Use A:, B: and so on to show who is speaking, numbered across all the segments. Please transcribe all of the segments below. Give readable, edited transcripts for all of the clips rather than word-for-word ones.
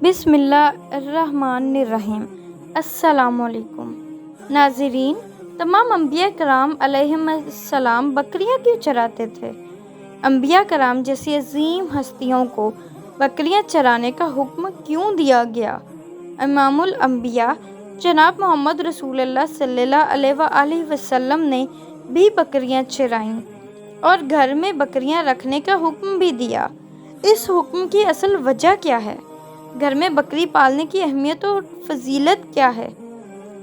A: بسم اللہ الرحمن الرحیم۔ السلام علیکم ناظرین، تمام انبیاء کرام علیہم السلام بکریاں کیوں چراتے تھے؟ انبیاء کرام جیسی عظیم ہستیوں کو بکریاں چرانے کا حکم کیوں دیا گیا؟ امام الانبیاء جناب محمد رسول اللہ صلی اللہ علیہ وآلہ وسلم نے بھی بکریاں چرائیں اور گھر میں بکریاں رکھنے کا حکم بھی دیا۔ اس حکم کی اصل وجہ کیا ہے؟ گھر میں بکری پالنے کی اہمیت اور فضیلت کیا ہے؟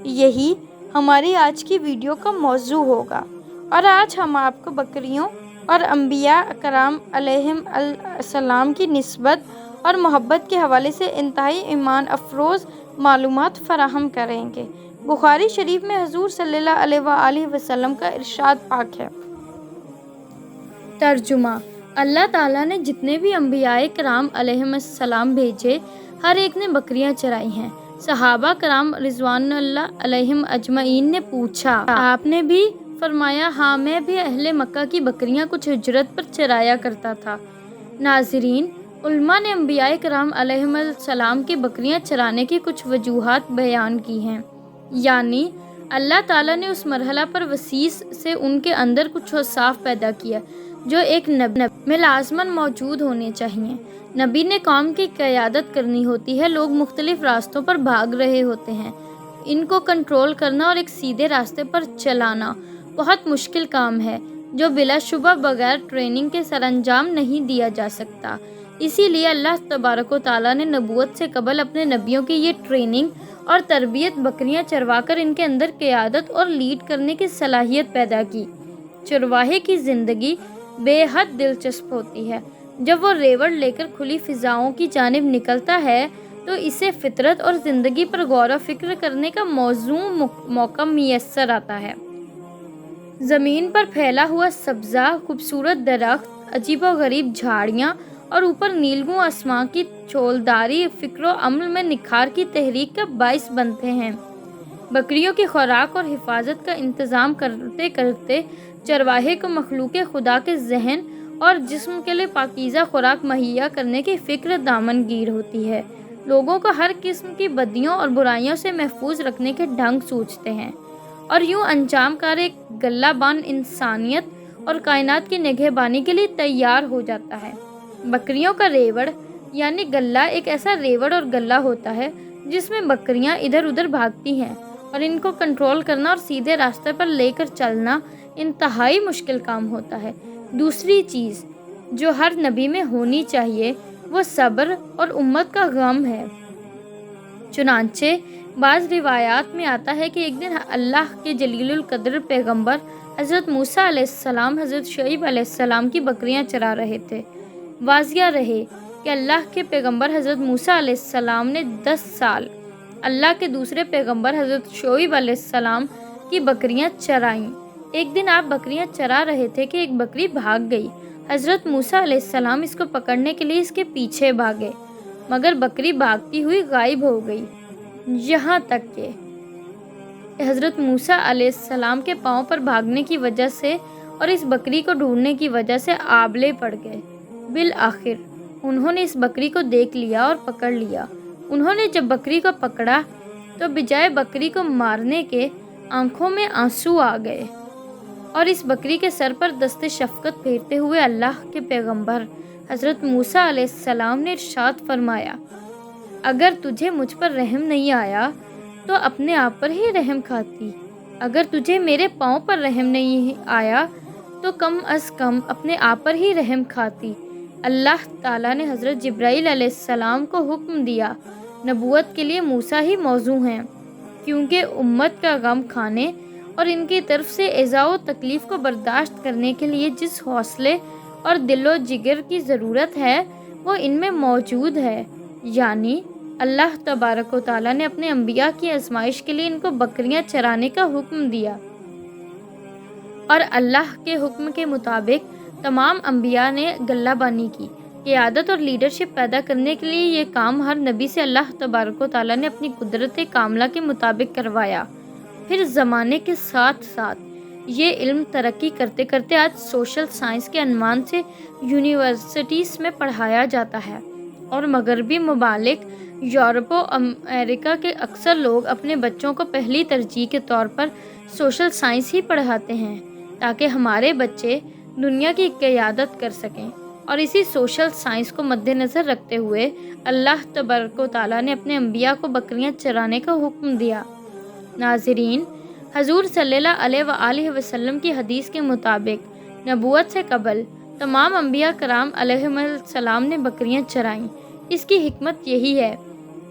A: یہی ہماری آج کی ویڈیو کا موضوع ہوگا، اور آج ہم آپ کو بکریوں اور انبیاء کرام علیہم السلام کی نسبت اور محبت کے حوالے سے انتہائی ایمان افروز معلومات فراہم کریں گے۔ بخاری شریف میں حضور صلی اللہ علیہ وآلہ وسلم کا ارشاد پاک ہے۔ ترجمہ: اللہ تعالیٰ نے جتنے بھی انبیاء کرام علیہم السلام بھیجے، ہر ایک نے بکریاں چرائی ہیں۔ صحابہ کرام رضوان اللہ علیہم اجمعین نے پوچھا، آپ نے بھی؟ فرمایا، ہاں، میں بھی اہل مکہ کی بکریاں کچھ اجرت پر چرایا کرتا تھا۔ ناظرین، علماء نے انبیاء کرام علیہم السلام کی بکریاں چرانے کی کچھ وجوہات بیان کی ہیں، یعنی اللہ تعالیٰ نے اس مرحلہ پر وسیس سے ان کے اندر کچھ اوصاف پیدا کیا جو ایک نبی میں لازماً موجود ہونے چاہیے۔ نبی نے قوم کی قیادت کرنی ہوتی ہے، لوگ مختلف راستوں پر بھاگ رہے ہوتے ہیں، ان کو کنٹرول کرنا اور ایک سیدھے راستے پر چلانا بہت مشکل کام ہے جو بلا شبہ بغیر ٹریننگ کے سر انجام نہیں دیا جا سکتا۔ اسی لیے اللہ تبارک و تعالیٰ نے نبوت سے قبل اپنے نبیوں کی یہ ٹریننگ اور تربیت بکریاں چروا کر ان کے اندر قیادت اور لیڈ کرنے کی صلاحیت پیدا کی۔ چرواہے کی زندگی بے حد دلچسپ ہوتی ہے۔ جب وہ ریوڑ لے کر کھلی فضاؤں کی جانب نکلتا ہے تو اسے فطرت اور زندگی پر غور و فکر کرنے کا موقع میسر آتا ہے۔ زمین پر پھیلا ہوا سبزہ، خوبصورت درخت، عجیب و غریب جھاڑیاں اور اوپر نیلگوں آسمان کی چھولداری فکر و عمل میں نکھار کی تحریک کا باعث بنتے ہیں۔ بکریوں کی خوراک اور حفاظت کا انتظام کرتے کرتے چرواہے کو مخلوق خدا کے ذہن اور جسم کے لیے پاکیزہ خوراک مہیا کرنے کی فکر دامنگیر ہوتی ہے۔ لوگوں کو ہر قسم کی بدیوں اور برائیوں سے محفوظ رکھنے کے ڈھنگ سوچتے ہیں، اور یوں انجام کار ایک گلہ بان انسانیت اور کائنات کی نگہبانی کے لیے تیار ہو جاتا ہے۔ بکریوں کا ریوڑ یعنی گلہ ایک ایسا ریوڑ اور گلہ ہوتا ہے جس میں بکریاں ادھر ادھر بھاگتی ہیں، اور ان کو کنٹرول کرنا اور سیدھے راستے پر لے کر چلنا انتہائی مشکل کام ہوتا ہے۔ دوسری چیز جو ہر نبی میں ہونی چاہیے وہ صبر اور امت کا غم ہے۔ چنانچہ بعض روایات میں آتا ہے کہ ایک دن اللہ کے جلیل القدر پیغمبر حضرت موسیٰ علیہ السلام حضرت شعیب علیہ السلام کی بکریاں چرا رہے تھے۔ واضح رہے کہ اللہ کے پیغمبر حضرت موسیٰ علیہ السلام نے 10 سال اللہ کے دوسرے پیغمبر حضرت شعیب علیہ السلام کی بکریاں چرائیں۔ ایک دن آپ بکریاں چرا رہے تھے کہ ایک بکری بھاگ گئی۔ حضرت موسیٰ علیہ السلام اس کو پکڑنے کے لیے اس کے پیچھے بھاگے، مگر بکری بھاگتی ہوئی غائب ہو گئی، یہاں تک کہ حضرت موسیٰ علیہ السلام کے پاؤں پر بھاگنے کی وجہ سے اور اس بکری کو ڈھونڈنے کی وجہ سے آبلے پڑ گئے۔ بالآخر انہوں نے اس بکری کو دیکھ لیا اور پکڑ لیا۔ انہوں نے جب بکری کو پکڑا تو بجائے بکری کو مارنے کے آنکھوں میں آنسو آ گئے، اور اس بکری کے سر پر دست شفقت پھیرتے ہوئے اللہ کے پیغمبر حضرت موسیٰ علیہ السلام نے ارشاد فرمایا، اگر تجھے مجھ پر رحم نہیں آیا تو اپنے آپ پر ہی رحم کھاتی، اگر تجھے میرے پاؤں پر رحم نہیں آیا تو کم از کم اپنے آپ پر ہی رحم کھاتی۔ اللہ تعالیٰ نے حضرت جبرائیل علیہ السلام کو حکم دیا، نبوت کے لیے موسیٰ ہی موزوں ہیں، کیونکہ امت کا غم کھانے اور ان کی طرف سے ایذا و تکلیف کو برداشت کرنے کے لیے جس حوصلے اور دل و جگر کی ضرورت ہے وہ ان میں موجود ہے، یعنی اللہ تبارک و تعالیٰ نے اپنے انبیاء کی آزمائش کے لیے ان کو بکریاں چرانے کا حکم دیا، اور اللہ کے حکم کے مطابق تمام انبیاء نے گلہ بانی کی۔ قیادت اور لیڈرشپ پیدا کرنے کے لیے یہ کام ہر نبی سے اللہ تبارک و تعالیٰ نے اپنی قدرت کاملہ کے مطابق کروایا۔ پھر زمانے کے ساتھ ساتھ یہ علم ترقی کرتے کرتے آج سوشل سائنس کے عنوان سے یونیورسٹیز میں پڑھایا جاتا ہے، اور مغربی ممالک یورپ و امریکہ کے اکثر لوگ اپنے بچوں کو پہلی ترجیح کے طور پر سوشل سائنس ہی پڑھاتے ہیں تاکہ ہمارے بچے دنیا کی قیادت کر سکیں، اور اسی سوشل سائنس کو مد نظر رکھتے ہوئے اللہ تبارک و تعالیٰ نے اپنے انبیاء کو بکریاں چرانے کا حکم دیا۔ ناظرین، حضور صلی اللہ علیہ وآلہ وسلم کی حدیث کے مطابق نبوت سے قبل تمام انبیاء کرام علیہم السلام نے بکریاں چرائیں۔ اس کی حکمت یہی ہے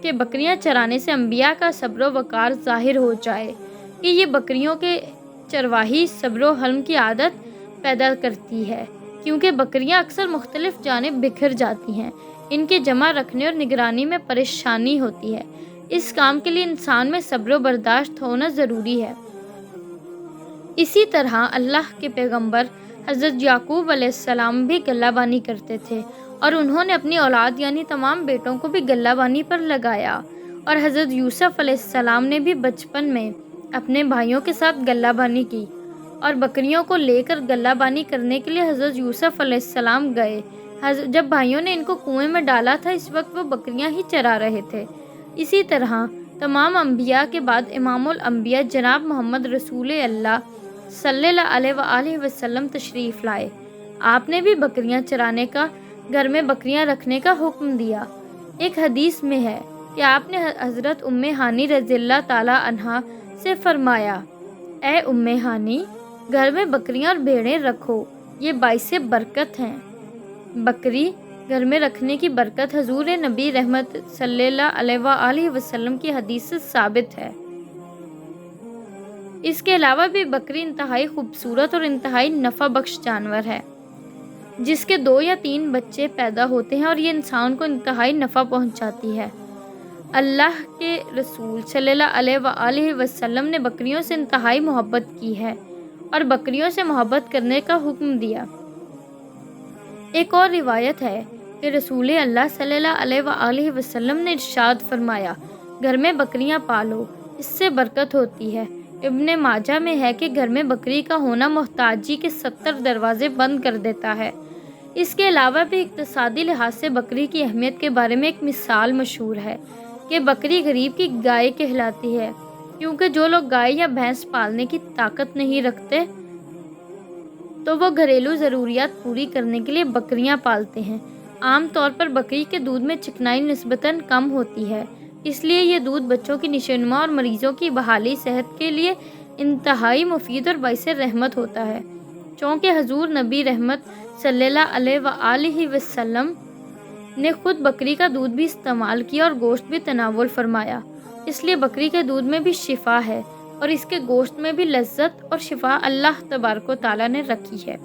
A: کہ بکریاں چرانے سے انبیاء کا صبر و وقار ظاہر ہو جائے کہ یہ بکریوں کے چرواہی صبر و حلم کی عادت پیدا کرتی ہے، کیونکہ بکریاں اکثر مختلف جانب بکھر جاتی ہیں، ان کے جمع رکھنے اور نگرانی میں پریشانی ہوتی ہے۔ اس کام کے لیے انسان میں صبر و برداشت ہونا ضروری ہے۔ اسی طرح اللہ کے پیغمبر حضرت یعقوب علیہ السلام بھی غلہ بانی کرتے تھے، اور انہوں نے اپنی اولاد یعنی تمام بیٹوں کو بھی غلہ بانی پر لگایا، اور حضرت یوسف علیہ السلام نے بھی بچپن میں اپنے بھائیوں کے ساتھ غلہ بانی کی، اور بکریوں کو لے کر غلہ بانی کرنے کے لیے حضرت یوسف علیہ السلام گئے۔ جب بھائیوں نے ان کو کنویں میں ڈالا تھا، اس وقت وہ بکریاں ہی چرا رہے تھے۔ اسی طرح تمام انبیاء کے بعد امام الانبیاء جناب محمد رسول اللہ صلی اللہ علیہ وآلہ وسلم تشریف لائے۔ آپ نے بھی بکریاں چرانے کا، گھر میں بکریاں رکھنے کا حکم دیا۔ ایک حدیث میں ہے کہ آپ نے حضرت ام ہانی رضی اللہ تعالی عنہا سے فرمایا، اے ام ہانی، گھر میں بکریاں اور بھیڑیں رکھو، یہ باعث برکت ہیں۔ بکری گھر میں رکھنے کی برکت حضور نبی رحمت صلی اللہ علیہ وآلہ وسلم کی حدیث سے ثابت ہے۔ اس کے علاوہ بھی بکری انتہائی خوبصورت اور انتہائی نفع بخش جانور ہے، جس کے 2 یا 3 بچے پیدا ہوتے ہیں، اور یہ انسان کو انتہائی نفع پہنچاتی ہے۔ اللہ کے رسول صلی اللہ علیہ وآلہ وسلم نے بکریوں سے انتہائی محبت کی ہے اور بکریوں سے محبت کرنے کا حکم دیا۔ ایک اور روایت ہے کہ رسول اللہ صلی اللہ علیہ وآلہ وسلم نے ارشاد فرمایا، گھر میں بکریاں پالو، اس سے برکت ہوتی ہے۔ ابن ماجہ میں ہے کہ گھر میں بکری کا ہونا محتاجی کے 70 دروازے بند کر دیتا ہے۔ اس کے علاوہ بھی اقتصادی لحاظ سے بکری کی اہمیت کے بارے میں ایک مثال مشہور ہے کہ بکری غریب کی گائے کہلاتی ہے، کیونکہ جو لوگ گائے یا بھینس پالنے کی طاقت نہیں رکھتے تو وہ گھریلو ضروریات پوری کرنے کے لیے بکریاں پالتے ہیں۔ عام طور پر بکری کے دودھ میں چکنائی نسبتاً کم ہوتی ہے، اس لیے یہ دودھ بچوں کی نشوونما اور مریضوں کی بحالی صحت کے لیے انتہائی مفید اور باعث رحمت ہوتا ہے۔ چونکہ حضور نبی رحمت صلی اللہ علیہ وآلہ وسلم نے خود بکری کا دودھ بھی استعمال کیا اور گوشت بھی تناول فرمایا، اس لیے بکری کے دودھ میں بھی شفا ہے اور اس کے گوشت میں بھی لذت اور شفا اللہ تبارک و تعالیٰ نے رکھی ہے۔